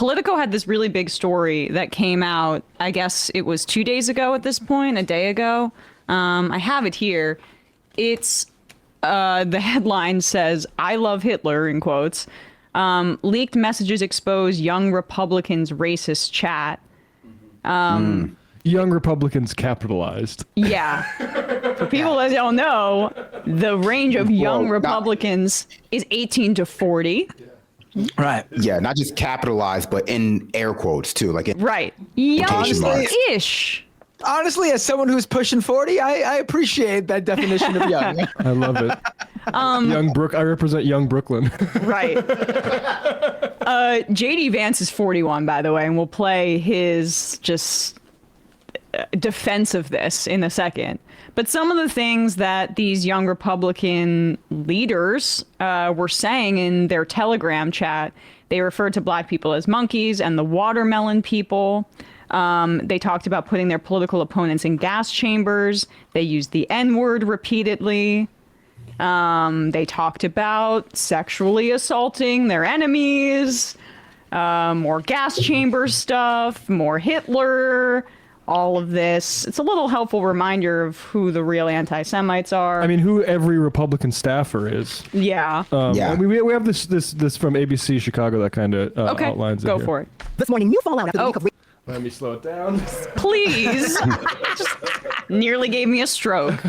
Politico had this really big story that came out, I guess it was 2 days ago at this point, a day ago. I have it here. It's the headline says, "I love Hitler," in quotes. Leaked messages expose young Republicans' racist chat. Young Republicans capitalized. Yeah. For people that don't know, the range of young Republicans is 18 to 40. Right. Yeah, not just capitalized, but in air quotes too, like Right. Young-ish. Honestly, as someone who's pushing 40, I appreciate that definition of young. I love it. I represent young Brooklyn. Right. JD Vance is 41, by the way, and we'll play his just defense of this in a second. But some of the things that these young Republican leaders were saying in their Telegram chat, they referred to black people as monkeys and the watermelon people. They talked about putting their political opponents in gas chambers. They used the N-word repeatedly. They talked about sexually assaulting their enemies, more gas chamber stuff, more Hitler, all of this. It's a little helpful reminder of who the real anti-Semites are. I mean, who every Republican staffer is. Yeah. Yeah. We have this from ABC Chicago that kind of outlines it. Go here. for it. This morning, new fallout after the leak of Let me slow it down. Please. Just nearly gave me a stroke.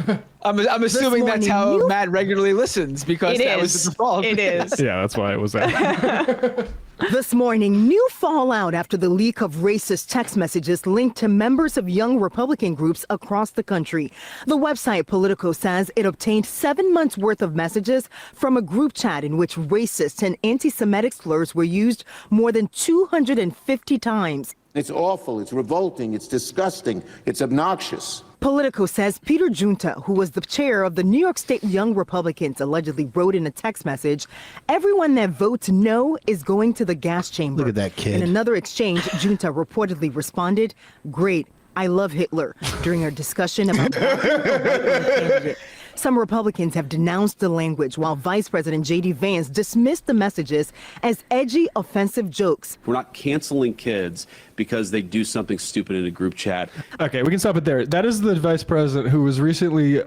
I'm assuming that's how Matt regularly listens, because that was the default. It is. Yeah, that's why it was that. This morning, new fallout after the leak of racist text messages linked to members of young Republican groups across the country. The website Politico says it obtained 7 months worth of messages from a group chat in which racist and anti-Semitic slurs were used more than 250 times. It's awful, it's revolting, it's disgusting, it's obnoxious. Politico says Peter Junta, who was the chair of the New York State Young Republicans, allegedly wrote in a text message, "Everyone that votes no is going to the gas chamber." Look at that kid. In another exchange, Junta reportedly responded, "Great, I love Hitler," during a discussion about a candidate. Some Republicans have denounced the language, while Vice President J.D. Vance dismissed the messages as edgy, offensive jokes. We're not canceling kids because they do something stupid in a group chat. Okay, we can stop it there. That is the vice president who was recently,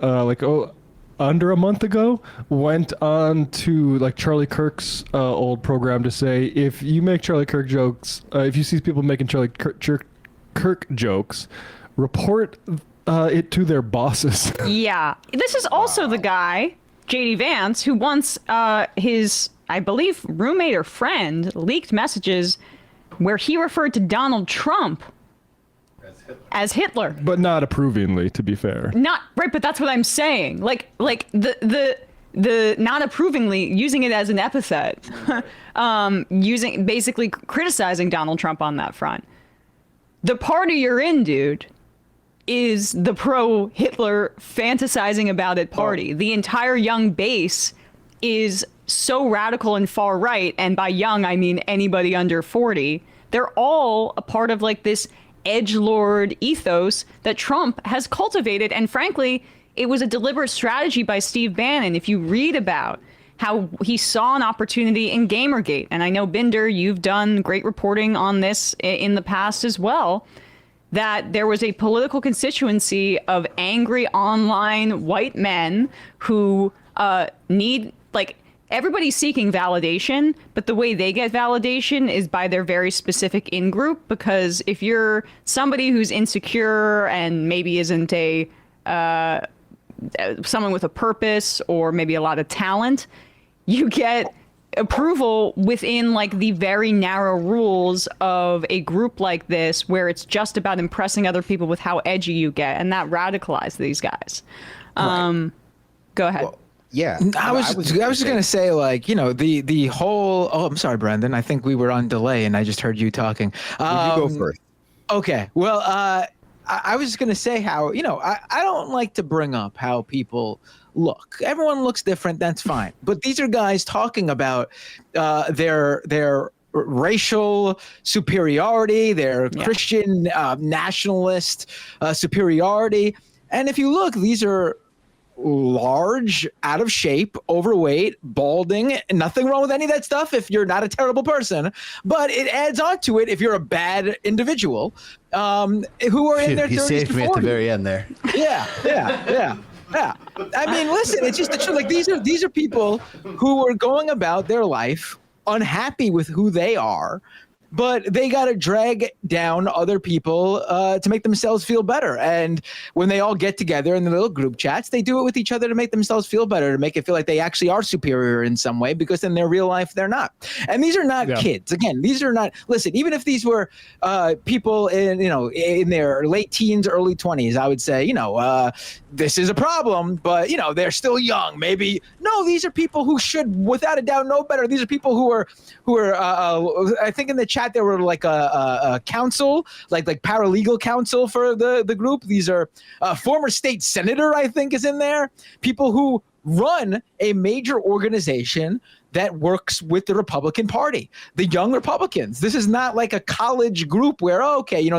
under a month ago, went on to Charlie Kirk's old program to say, if you make Charlie Kirk jokes, if you see people making Charlie Kirk jokes, report it to their bosses. Yeah. This is also the guy, JD Vance, who once his, I believe, roommate or friend leaked messages where he referred to Donald Trump as Hitler. But not approvingly, to be fair. Not right, but that's what I'm saying. Like the not approvingly using it as an epithet, basically criticizing Donald Trump on that front. The party you're in, dude, is the pro-Hitler fantasizing about it party. The entire young base is so radical and far right, and by young I mean anybody under 40. They're all a part of this edgelord ethos that Trump has cultivated, and frankly, it was a deliberate strategy by Steve Bannon. If you read about how he saw an opportunity in Gamergate, and I know, Binder, you've done great reporting on this in the past as well, that there was a political constituency of angry online white men who need, everybody's seeking validation, but the way they get validation is by their very specific in-group, because if you're somebody who's insecure and maybe isn't someone with a purpose or maybe a lot of talent, you get approval within the very narrow rules of a group like this, where it's just about impressing other people with how edgy you get, and that radicalized these guys. Go ahead. Well, yeah, I was just gonna say, the whole. Oh, I'm sorry, Brendan. I think we were on delay, and I just heard you talking. You go first. Okay. Well, I was just gonna say how I don't like to bring up how people look. Everyone looks different. That's fine. But these are guys talking about their racial superiority, their Christian nationalist superiority. And if you look, these are large, out of shape, overweight, balding. Nothing wrong with any of that stuff if you're not a terrible person, but it adds on to it if you're a bad individual who are in their 30s He to 40s. saved me at the very end there. Yeah. I mean, listen, it's just the truth. Like these are people who are going about their life unhappy with who they are, but they got to drag down other people to make themselves feel better. And when they all get together in the little group chats, they do it with each other to make themselves feel better, to make it feel like they actually are superior in some way, because in their real life, they're not. And these are not kids. Again, these are not, listen, even if these were people in their late teens, early 20s, I would say, this is a problem, but, they're still young. Maybe, no, these are people who should, without a doubt, know better. These are people who are I think in the chat, there were like a counsel, like paralegal counsel for the group. These are former state senator, I think, is in there. People who run a major organization that works with the Republican Party, the Young Republicans. This is not like a college group where,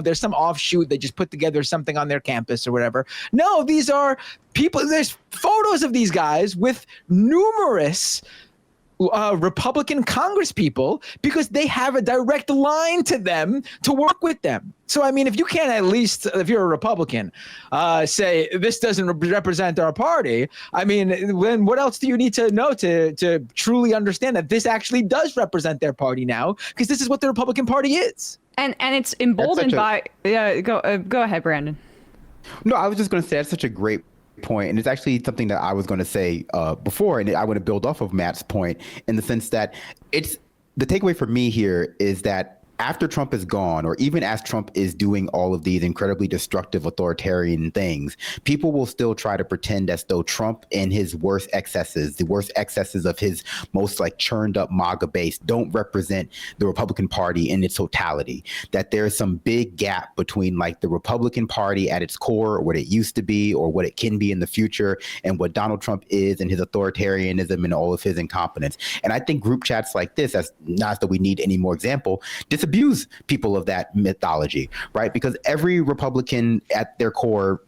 there's some offshoot, they just put together something on their campus or whatever. No, these are people, there's photos of these guys with numerous Republican Congress people, because they have a direct line to them to work with them. So, I mean, if you can't, at least if you're a Republican, say this doesn't represent our party, I mean, then what else do you need to know to truly understand that this actually does represent their party now? Because this is what the Republican Party is. And it's emboldened by go ahead, Brandon. No, I was just going to say that's such a great point, and it's actually something that I was going to say before, and I want to build off of Matt's point in the sense that it's the takeaway for me here is that after Trump is gone, or even as Trump is doing all of these incredibly destructive authoritarian things, people will still try to pretend as though Trump and his worst excesses, the worst excesses of his most churned up MAGA base, don't represent the Republican Party in its totality. That there's some big gap between the Republican Party at its core, or what it used to be, or what it can be in the future, and what Donald Trump is and his authoritarianism and all of his incompetence. And I think group chats like this, as not that we need any more example, disabuse people of that mythology, right? Because every Republican at their core,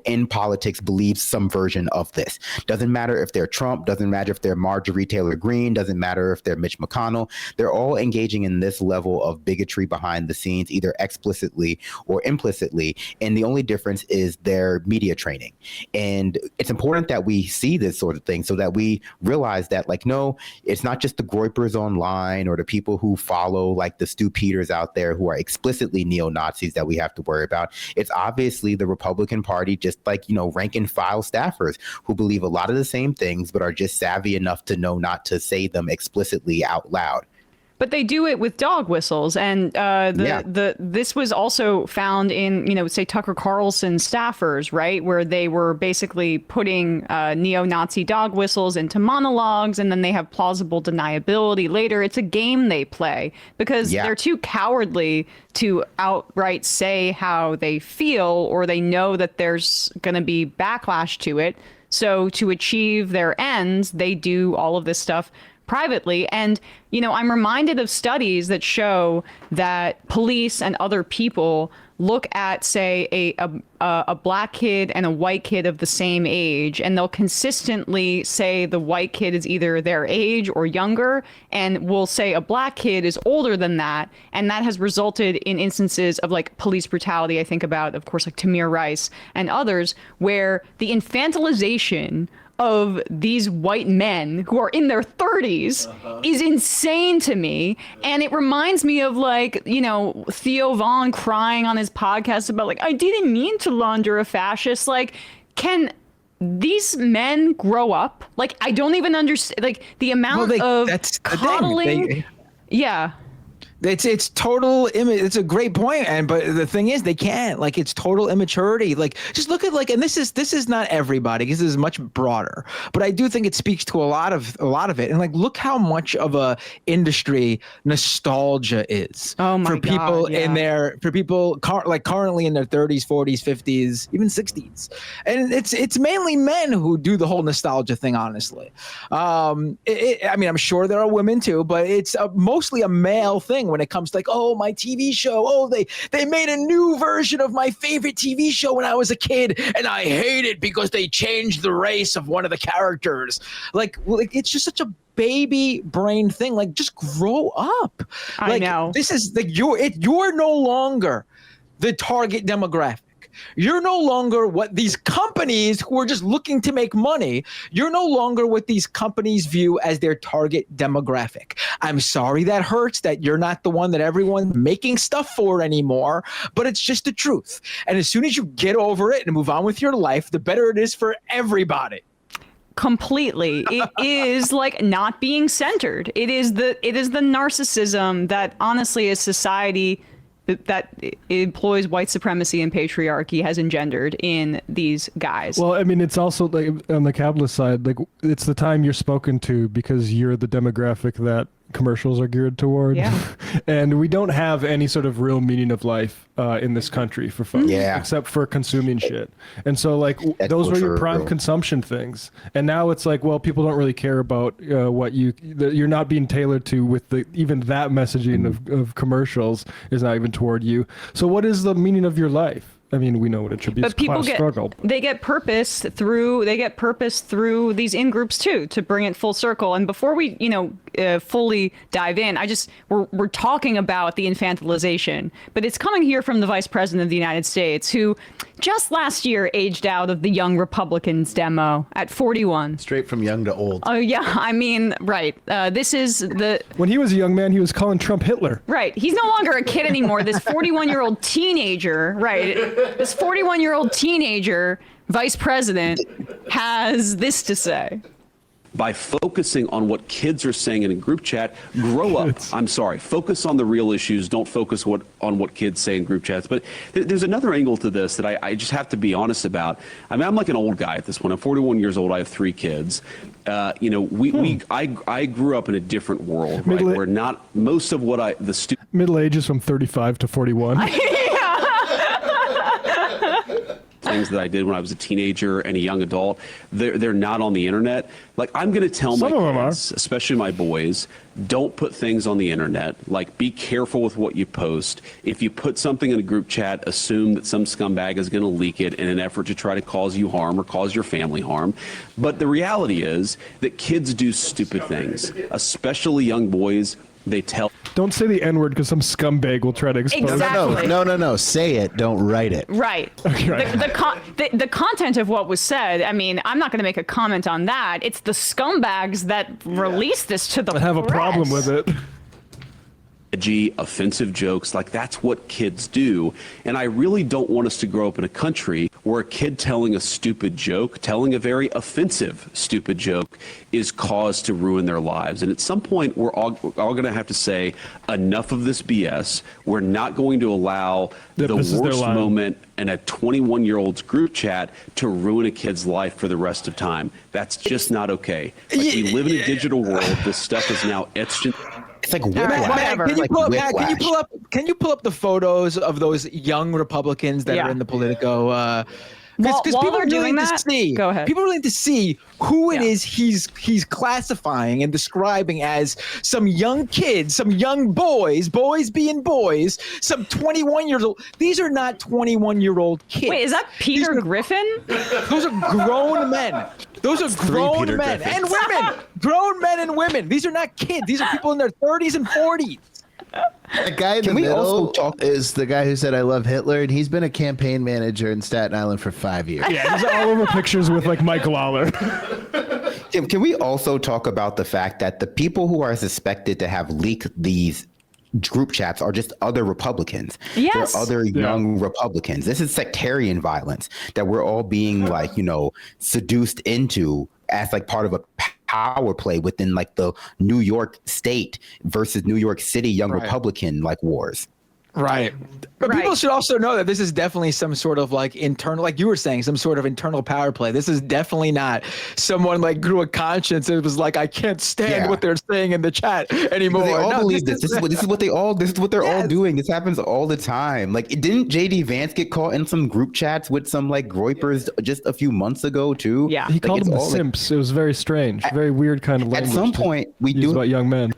in politics believes some version of this. Doesn't matter if they're Trump, doesn't matter if they're Marjorie Taylor Greene, doesn't matter if they're Mitch McConnell. They're all engaging in this level of bigotry behind the scenes, either explicitly or implicitly. And the only difference is their media training. And it's important that we see this sort of thing so that we realize that, no, it's not just the groypers online or the people who follow the Stu Peters out there who are explicitly neo-Nazis that we have to worry about. It's obviously the Republican Party, just rank and file staffers who believe a lot of the same things, but are just savvy enough to know not to say them explicitly out loud. But they do it with dog whistles, and this was also found in say Tucker Carlson staffers, right, where they were basically putting neo-Nazi dog whistles into monologues, and then they have plausible deniability later. It's a game they play because they're too cowardly to outright say how they feel, or they know that there's going to be backlash to it. So to achieve their ends, they do all of this stuff privately. And, I'm reminded of studies that show that police and other people look at, say, a black kid and a white kid of the same age, and they'll consistently say the white kid is either their age or younger, and will say a black kid is older than that. And that has resulted in instances of police brutality. I think about, of course, Tamir Rice and others, where the infantilization of these white men who are in their 30s is insane to me. And it reminds me of Theo Vaughn crying on his podcast about I didn't mean to launder a fascist. Can these men grow up? I don't even understand the amount of that's the coddling. Yeah. It's total it's a great point, but the thing is they can't. It's total immaturity. Just look at and this is not everybody, this is much broader, but I do think it speaks to a lot of it. And look how much of a industry nostalgia is for people in their currently in their 30s, 40s, 50s, even 60s. And it's mainly men who do the whole nostalgia thing, honestly. I mean, I'm sure there are women too, but it's mostly a male thing. thing when it comes to like, oh, my TV show. Oh, they made a new version of my favorite TV show when I was a kid, and I hate it because they changed the race of one of the characters. Like it's just such a baby brain thing. Like, just grow up. I know. This is like you're no longer the target demographic. You're no longer what these companies who are just looking to make money, you're no longer what these companies view as their target demographic. I'm sorry that hurts, that you're not the one that everyone's making stuff for anymore, but it's just the truth. And as soon as you get over it and move on with your life, the better it is for everybody. Completely. It is like not being centered. It is the narcissism that honestly is society that employs white supremacy and patriarchy has engendered in these guys. Well, I mean, it's also like on the capitalist side, like it's the time you're spoken to because you're the demographic that commercials are geared toward. Yeah. And we don't have any sort of real meaning of life in this country for folks, except for consuming shit. And so like those were your prime consumption things. And now it's like, well, people don't really care about what you're not being tailored to with even that messaging of commercials is not even toward you. So what is the meaning of your life? I mean, we know what it should be. But it's people class struggle. They get purpose through through these in groups too, to bring it full circle. And before we, fully dive in, we're talking about the infantilization, but it's coming here from the Vice President of the United States, who just last year aged out of the Young Republicans demo at 41. Straight from young to old. Oh yeah, I mean, right. This is when he was a young man, he was calling Trump Hitler. Right. He's no longer a kid anymore. This 41-year-old teenager, right? This 41-year-old teenager vice president has this to say. By focusing on what kids are saying in a group chat, grow up. I'm sorry. Focus on the real issues. Don't focus on what kids say in group chats. But there's another angle to this that I just have to be honest about. I mean, I'm like an old guy at this point. I'm 41 years old. I have 3 kids. I grew up in a different world, right? Where not most of what middle ages from 35 to 41. things that I did when I was a teenager and a young adult, they're not on the internet. Like, I'm going to tell my kids, especially my boys, don't put things on the internet. Like, be careful with what you post. If you put something in a group chat, assume that some scumbag is going to leak it in an effort to try to cause you harm or cause your family harm. But the reality is that kids do stupid things, especially young boys. They tell. Don't say the N-word because some scumbag will try to expose Exactly. it. No. Say it. Don't write it. Right. Okay, right. The content of what was said, I mean, I'm not going to make a comment on that. It's the scumbags that release this to the press. I have a problem with it. Edgy, offensive jokes, like that's what kids do. And I really don't want us to grow up in a country where a kid telling a stupid joke, telling a very offensive stupid joke, is cause to ruin their lives. And at some point, we're all going to have to say, enough of this BS. We're not going to allow the worst moment in a 21-year-old's group chat to ruin a kid's life for the rest of time. That's just not okay. Like, we live in a digital world. This stuff is now etched in. It's like whiplash. Can you pull up the photos of those young Republicans that are in the Politico? Because people are doing willing that, to see. go ahead. People are willing to see who it is he's classifying and describing as some young kids, some young boys being boys, some 21-year-old. These are not 21-year-old kids. Wait, is that Peter Griffin? Those are grown men. Those are grown men and women. Grown men and women. These are not kids. These are people in their 30s and 40s. The guy in the middle is the guy who said I love Hitler, and he's been a campaign manager in Staten Island for 5 years. Yeah, he's all over pictures with like Mike Lawler. Can we also talk about the fact that the people who are suspected to have leaked these group chats are just other Republicans? Yes. They're other young Republicans. This is sectarian violence that we're all being seduced into as like part of a power play within like the New York State versus New York City young Republican like wars. Right. But people should also know that this is definitely some sort of like internal, like you were saying, some sort of internal power play. This is definitely not someone like grew a conscience and was like, I can't stand what they're saying in the chat anymore. They all believe this. This is what they're all doing. This happens all the time. Like, didn't JD Vance get caught in some group chats with some like groypers just a few months ago too? Yeah. He called them simps. It was very strange, very weird kind of language. At some point, we do about young men.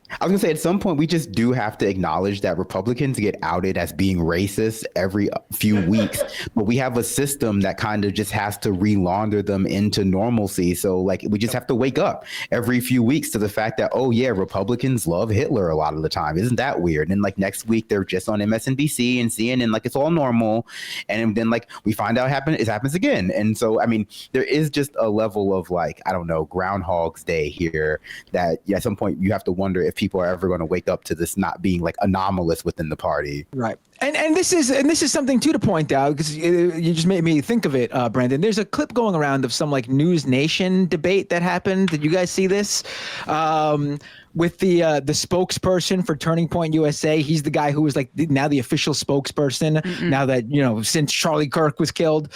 I was gonna say at some point we just do have to acknowledge that Republicans get outed as being racist every few weeks, but we have a system that kind of just has to re-launder them into normalcy. So like we just have to wake up every few weeks to the fact that, oh yeah, Republicans love Hitler a lot of the time. Isn't that weird? And like next week they're just on MSNBC and CNN, like it's all normal. And then like we find out it happens again. And so I mean, there is just a level of like, I don't know, Groundhog's Day here that at some point you have to wonder if people are ever going to wake up to this not being like anomalous within the party. Right. And this is something too to point out, because you just made me think of it, Brandon. There's a clip going around of some like News Nation debate that happened. Did you guys see this? With the spokesperson for Turning Point USA. He's the guy who was like now the official spokesperson. Now that, you know, since Charlie Kirk was killed,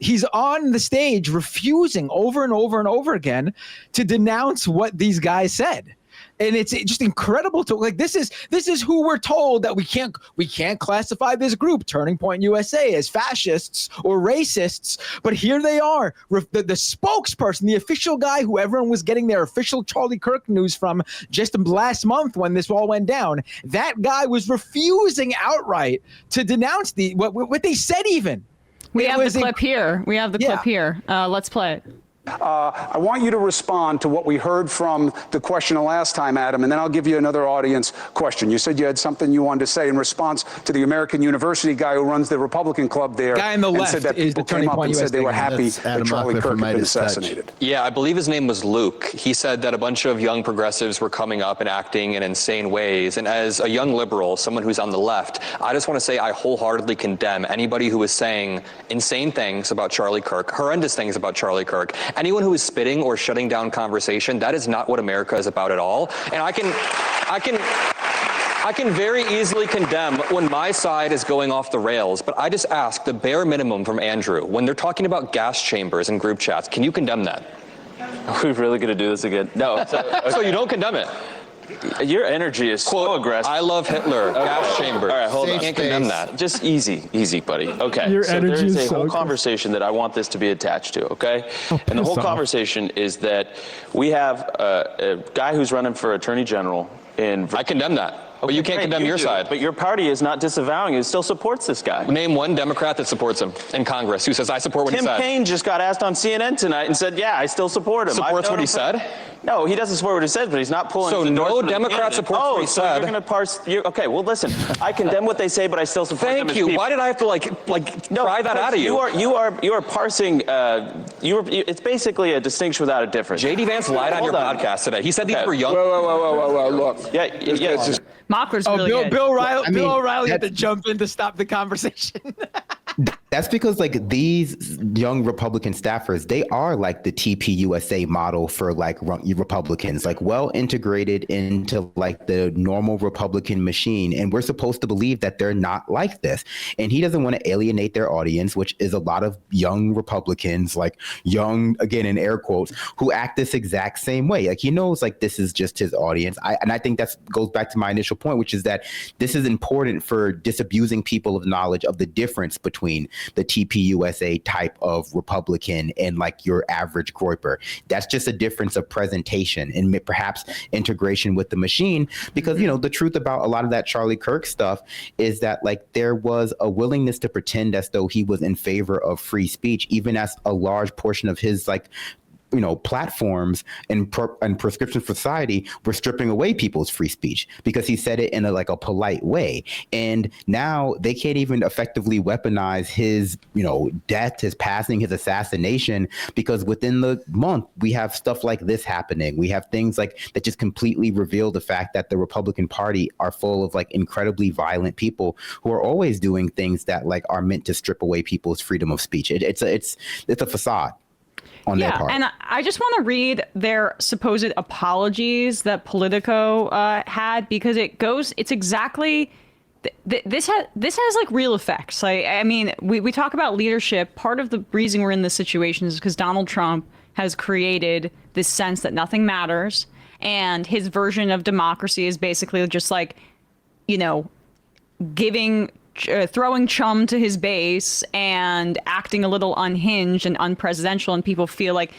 he's on the stage refusing over and over and over again to denounce what these guys said. And it's just incredible to like, this is who we're told that we can't classify this group, Turning Point USA, as fascists or racists. But here they are, the spokesperson, the official guy who everyone was getting their official Charlie Kirk news from just last month when this all went down. That guy was refusing outright to denounce what they said even. We have the clip here. Let's play it. I want you to respond to what we heard from the question the last time, Adam, and then I'll give you another audience question. You said you had something you wanted to say in response to the American University guy who runs the Republican club there. Guy on the left said that is the people came up and said they were happy that Charlie Kirk had been assassinated. Yeah, I believe his name was Luke. He said that a bunch of young progressives were coming up and acting in insane ways. And as a young liberal, someone who's on the left, I just want to say I wholeheartedly condemn anybody who is saying insane things about Charlie Kirk, horrendous things about Charlie Kirk. Anyone who is spitting or shutting down conversation, that is not what America is about at all. And I can very easily condemn when my side is going off the rails, but I just ask the bare minimum from Andrew. When they're talking about gas chambers in group chats, can you condemn that? Are we really going to do this again? No. So you don't condemn it? Your energy is so aggressive. I love Hitler. Gas chamber. All right, hold on. I can't condemn that. Just easy, buddy. Okay. Your so energy there's is a so whole aggressive. conversation that I want this to be attached to. Okay. Oh, and the whole piss off. conversation is that we have a guy who's running for attorney general in. I condemn that. But you can't condemn your side. But your party is not disavowing it. It still supports this guy. Name one Democrat that supports him in Congress who says, I support what he Tim said. Kaine just got asked on CNN tonight and said, yeah, I still support him. Supports what he said? No, he doesn't support what he said, but he's not pulling. So his no endorsement of the Democrat candidate. supports what he so said. You're going to parse. Okay, well, listen. I condemn what they say, but I still support them Thank as you. people. Why did I have to pry that out of you? You are parsing. It's basically a distinction without a difference. J.D. Vance lied on your podcast today. He said these were young. Whoa, look. Yeah. Mockler's really good. Bill O'Reilly had to that's- jump in to stop the conversation. That's because like these young Republican staffers, they are like the TPUSA model for like Republicans, like well integrated into like the normal Republican machine. And we're supposed to believe that they're not like this. And he doesn't want to alienate their audience, which is a lot of young Republicans, like young, again, in air quotes, who act this exact same way. Like he knows like this is just his audience. I think that goes back to my initial point, which is that this is important for disabusing people of knowledge of the difference between the TPUSA type of Republican and like your average Groyper. That's just a difference of presentation and perhaps integration with the machine, because, you know, the truth about a lot of that Charlie Kirk stuff is that like there was a willingness to pretend as though he was in favor of free speech, even as a large portion of his like, you know, platforms and prescription for society were stripping away people's free speech because he said it in a polite way. And now they can't even effectively weaponize his, you know, death, his passing, his assassination, because within the month we have stuff like this happening. We have things like that just completely reveal the fact that the Republican Party are full of like incredibly violent people who are always doing things that like are meant to strip away people's freedom of speech. It's a facade on their part. And I just want to read their supposed apologies that Politico had, because it's exactly this has like real effects. I mean, we talk about leadership. Part of the reason we're in this situation is because Donald Trump has created this sense that nothing matters, and his version of democracy is basically just like, you know, throwing chum to his base and acting a little unhinged and unpresidential, and people feel like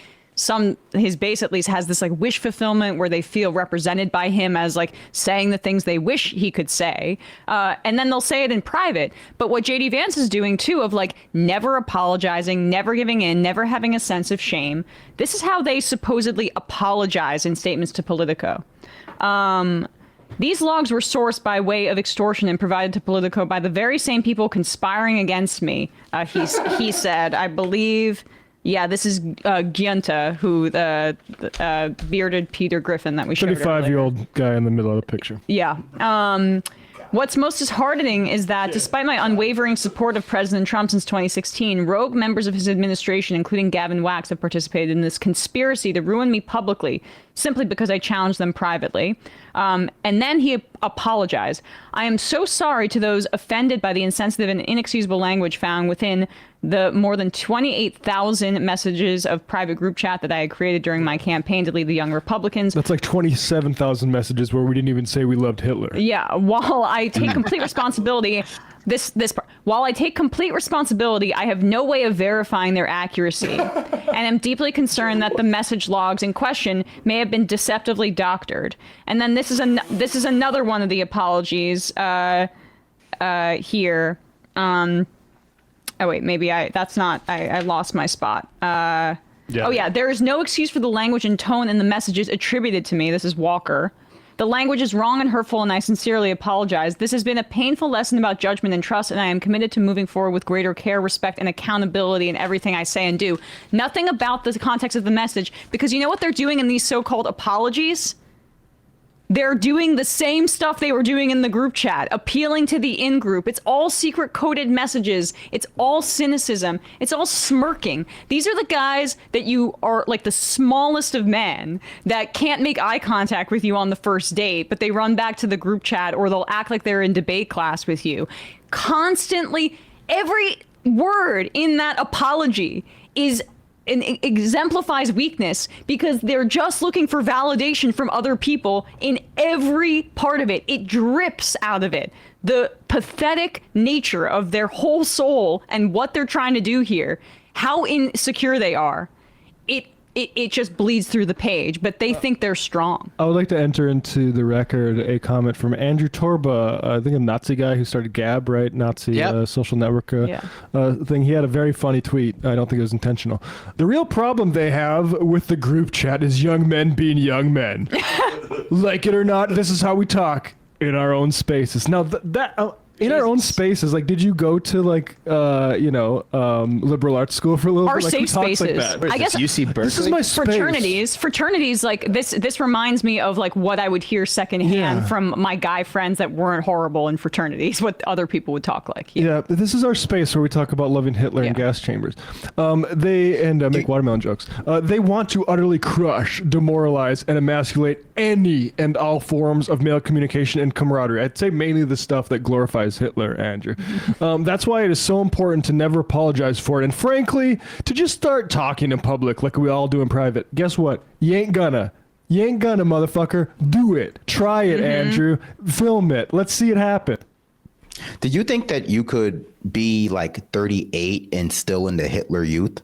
his base at least has this like wish fulfillment where they feel represented by him as like saying the things they wish he could say. And then they'll say it in private. But what JD Vance is doing too, of like never apologizing, never giving in, never having a sense of shame. This is how they supposedly apologize in statements to Politico. These logs were sourced by way of extortion and provided to Politico by the very same people conspiring against me. He said, I believe. Yeah, this is Giunta, who the bearded Peter Griffin that we showed 35-year-old guy in the middle of the picture. Yeah. What's most disheartening is that despite my unwavering support of President Trump since 2016, rogue members of his administration, including Gavin Wax, have participated in this conspiracy to ruin me publicly simply because I challenged them privately. And then he apologized. I am so sorry to those offended by the insensitive and inexcusable language found within the more than 28,000 messages of private group chat that I had created during my campaign to lead the Young Republicans. That's like 27,000 messages where we didn't even say we loved Hitler. Yeah, while I take complete responsibility, while I take complete responsibility, I have no way of verifying their accuracy, and am deeply concerned that the message logs in question may have been deceptively doctored. And then this is another one of the apologies here. Oh wait, maybe I lost my spot. Yeah. Oh yeah, there is no excuse for the language and tone in the messages attributed to me. This is Walker. The language is wrong and hurtful, and I sincerely apologize. This has been a painful lesson about judgment and trust, and I am committed to moving forward with greater care, respect, and accountability in everything I say and do. Nothing about the context of the message, because you know what they're doing in these so-called apologies? They're doing the same stuff they were doing in the group chat, appealing to the in-group. It's all secret coded messages. It's all cynicism. It's all smirking. These are the guys that you are like the smallest of men that can't make eye contact with you on the first date, but they run back to the group chat, or they'll act like they're in debate class with you. Constantly, every word in that apology exemplifies weakness, because they're just looking for validation from other people in every part of it. It drips out of it. The pathetic nature of their whole soul and what they're trying to do here, how insecure they are. It just bleeds through the page, but they think they're strong. I would like to enter into the record a comment from Andrew Torba, I think a Nazi guy who started Gab, right? Nazi social network thing. He had a very funny tweet. I don't think it was intentional. The real problem they have with the group chat is young men being young men. Like it or not, this is how we talk in our own spaces. Now, our own spaces, like, did you go to like liberal arts school for a little Our bit? Like, safe spaces. Like I guess UC Berkeley. This is my space. Fraternities. Like this reminds me of like what I would hear secondhand from my guy friends that weren't horrible in fraternities. What other people would talk like. Yeah, this is our space where we talk about loving Hitler and gas chambers. They make watermelon jokes. They want to utterly crush, demoralize, and emasculate any and all forms of male communication and camaraderie. I'd say mainly the stuff that glorifies Hitler, Andrew. That's why it is so important to never apologize for it, and frankly, to just start talking in public like we all do in private. Guess what? You ain't gonna, motherfucker. Do it. Try it, Andrew. Film it. Let's see it happen. Do you think that you could be like 38 and still in the Hitler Youth?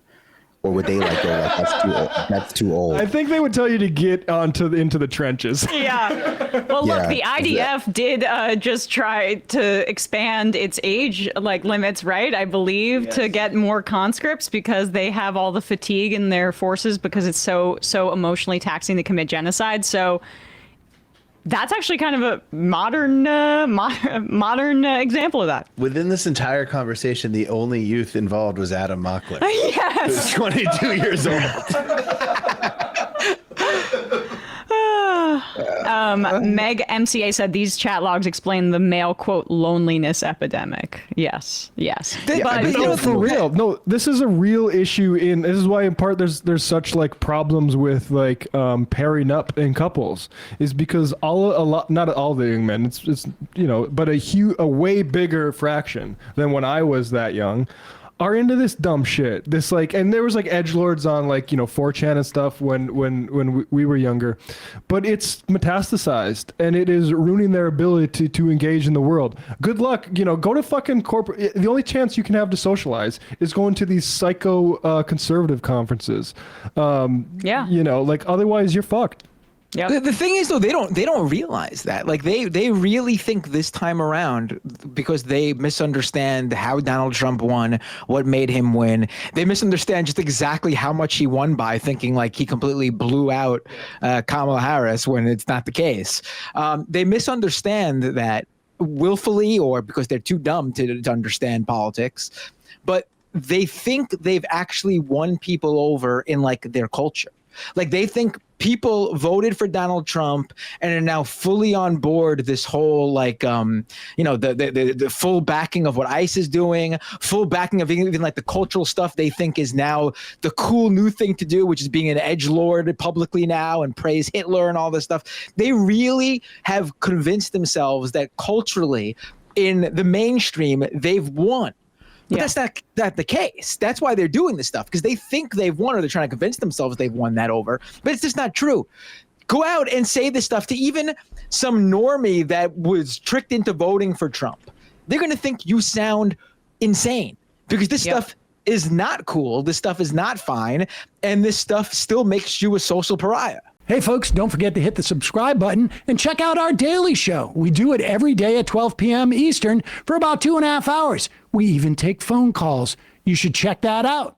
Or would they like go like that's too old? I think they would tell you to get into the trenches. Yeah. Well, look, the IDF did just try to expand its age limits, right? I believe to get more conscripts because they have all the fatigue in their forces because it's so emotionally taxing to commit genocide. So that's actually kind of a modern example of that. Within this entire conversation, the only youth involved was Adam Mockler. Yes. Who's 22 years old. Meg MCA said these chat logs explain the male, quote, loneliness epidemic. Yes. But no, for real. No, this is a real issue this is why in part there's such like problems with like pairing up in couples, is because not all the young men, it's but a way bigger fraction than when I was that young are into this dumb shit. This like, and there was like edgelords on like, you know, 4chan and stuff when we were younger, but it's metastasized and it is ruining their ability to engage in the world. Good luck, you know, go to fucking corporate. The only chance you can have to socialize is going to these psycho conservative conferences. Yeah. You know, like otherwise you're fucked. Yeah. The thing is, though, they don't realize that. Like they really think this time around, because they misunderstand how Donald Trump won, what made him win. They misunderstand just exactly how much he won by, thinking like he completely blew out Kamala Harris when it's not the case. They misunderstand that willfully or because they're too dumb to understand politics, but they think they've actually won people over in like their culture. Like they think people voted for Donald Trump and are now fully on board this whole like you know, the full backing of what ICE is doing, full backing of even like the cultural stuff they think is now the cool new thing to do, which is being an edgelord publicly now and praise Hitler and all this stuff. They really have convinced themselves that culturally in the mainstream they've won. But that's not the case. That's why they're doing this stuff, because they think they've won, or they're trying to convince themselves they've won that over. But it's just not true. Go out and say this stuff to even some normie that was tricked into voting for Trump. They're going to think you sound insane, because this stuff is not cool. This stuff is not fine. And this stuff still makes you a social pariah. Hey, folks, don't forget to hit the subscribe button and check out our daily show. We do it every day at 12 p.m. Eastern for about 2.5 hours. We even take phone calls. You should check that out.